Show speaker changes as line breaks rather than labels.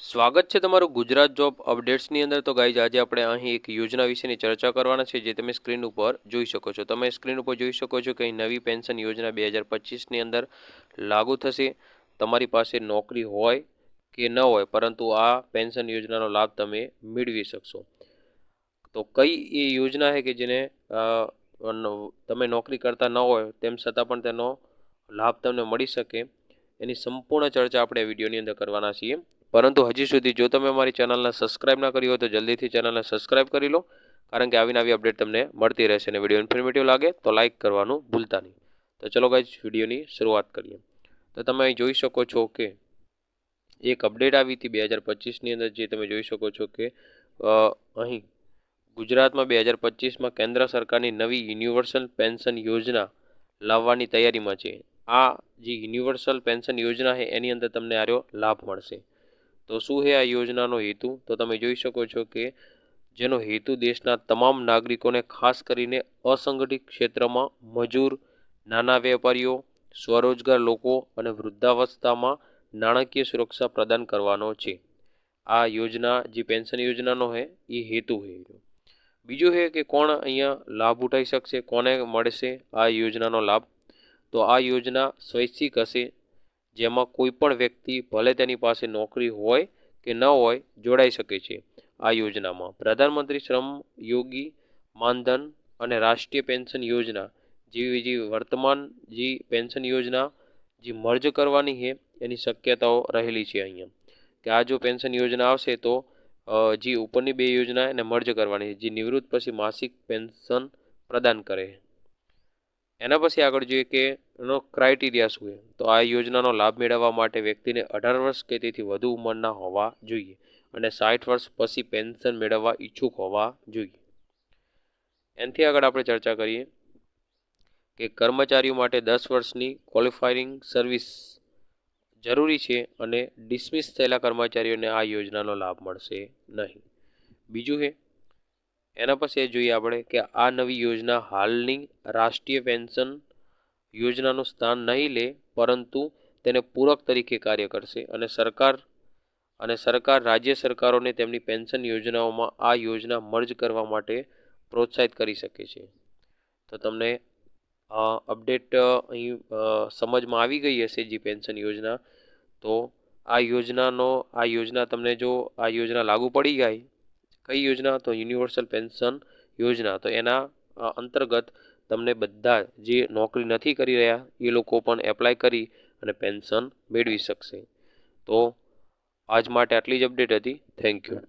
સ્વાગત છે તમારું ગુજરાત જોબ અપડેટ્સની અંદર। તો ગાઈઝ આજે આપણે અહીં એક યોજના વિશેની ચર્ચા કરવાના છે, જે તમે સ્ક્રીન ઉપર જોઈ શકો છો। તમે સ્ક્રીન ઉપર જોઈ શકો છો કે અહીં નવી પેન્શન યોજના 2025ની અંદર લાગુ થશે। તમારી પાસે નોકરી હોય કે ન હોય, પરંતુ આ પેન્શન યોજનાનો લાભ તમે મેળવી શકશો। તો કઈ એ યોજના છે કે જેને તમે નોકરી કરતા ન હોય તેમ છતાં પણ તેનો લાભ તમને મળી શકે, એની સંપૂર્ણ ચર્ચા આપણે વિડીયોની અંદર કરવાના છીએ। પરંતુ હજી સુધી જો તમે અમારી ચેનલને સબસ્ક્રાઇબ ના કરી હોય તો જલ્દીથી ચેનલને સબસ્ક્રાઇબ કરી લો, કારણ કે આવી નવી અપડેટ તમને મળતી રહેશે। અને વિડીયો ઇન્ફોર્મેટિવ લાગે તો લાઇક કરવાનું ભૂલતા નહીં। તો ચલો ગાઈઝ વિડીયોની શરૂઆત કરીએ। તો તમે અહીં જોઈ શકો છો કે એક અપડેટ આવી હતી 2025ની અંદર, જે તમે જોઈ શકો છો કે અહીં ગુજરાતમાં 2025માં કેન્દ્ર સરકારની નવી યુનિવર્સલ પેન્શન યોજના લાવવાની તૈયારીમાં છે। આ જે યુનિવર્સલ પેન્શન યોજના છે એની અંદર તમને આનો લાભ મળશે। તો શું છે આ યોજનાનો હેતુ? તો તમે જોઈ શકો છો કે જેનો હેતુ દેશના તમામ નાગરિકોને, ખાસ કરીને અસંગઠિત ક્ષેત્રમાં મજૂર, નાના વેપારીઓ, સ્વરોજગાર લોકો અને વૃદ્ધાવસ્થામાં નાણાકીય સુરક્ષા પ્રદાન કરવાનો છે। આ યોજના જે પેન્શન યોજનાનો છે એ હેતુ છે। બીજું છે કે કોણ અહીંયા લાભ ઉઠાવી શકશે, કોને મળશે આ યોજનાનો લાભ? તો આ યોજના સ્વૈચ્છિક હશે, જેમાં કોઈ પણ વ્યક્તિ ભલે તેની પાસે નોકરી હોય કે ન હોય જોડાઈ શકે છે। આ યોજનામાં પ્રધાનમંત્રી શ્રમ યોગી માનધન અને રાષ્ટ્રીય પેન્શન યોજના જેવી જે વર્તમાન જે પેન્શન યોજના જે મર્જ કરવાની છે એની શક્યતાઓ રહેલી છે અહીંયા, કે આ જો પેન્શન યોજના આવશે તો જે ઉપરની બે યોજના એને મર્જ કરવાની, જે નિવૃત્ત પછી માસિક પેન્શન પ્રદાન કરે। એના પછી આગળ જોઈએ કે એનો ક્રાઇટેરિયા શું છે। તો આ યોજનાનો લાભ મેળવવા માટે વ્યક્તિને 18 વર્ષ કે તેથી વધુ ઉંમરના હોવા જોઈએ અને 60 વર્ષ પછી પેન્શન મેળવવા ઈચ્છુક હોવા જોઈએ। એનાથી આગળ આપણે ચર્ચા કરીએ કે કર્મચારીઓ માટે 10 વર્ષની ક્વોલિફાઇંગ સર્વિસ જરૂરી છે અને ડિસમિસ થયેલા કર્મચારીઓને આ યોજનાનો લાભ મળશે નહીં। બીજું છે એના પછી જોઈએ આપણે કે આ નવી યોજના હાલની રાષ્ટ્રીય પેન્શન યોજનાનું સ્થાન નહીં લે, પરંતુ તેને પૂરક તરીકે કાર્ય કરશે અને સરકાર રાજ્ય સરકારોને તેમની પેન્શન યોજનાઓમાં આ યોજના મર્જ કરવા માટે પ્રોત્સાહિત કરી શકે છે। તો તમને અપડેટ અહીં સમજમાં આવી ગઈ હશે જે પેન્શન યોજના। તો આ યોજના તમને જો આ યોજના લાગુ પડી જાય, કઈ યોજના? તો યુનિવર્સલ પેન્શન યોજના। તો એના અંતર્ગત તમને બધા જે નોકરી નથી કરી રહ્યા એ લોકો પણ એપ્લાય કરી અને પેન્શન મેળવી શકશે। તો આજ માટે આટલી જ અપડેટ હતી। Thank you.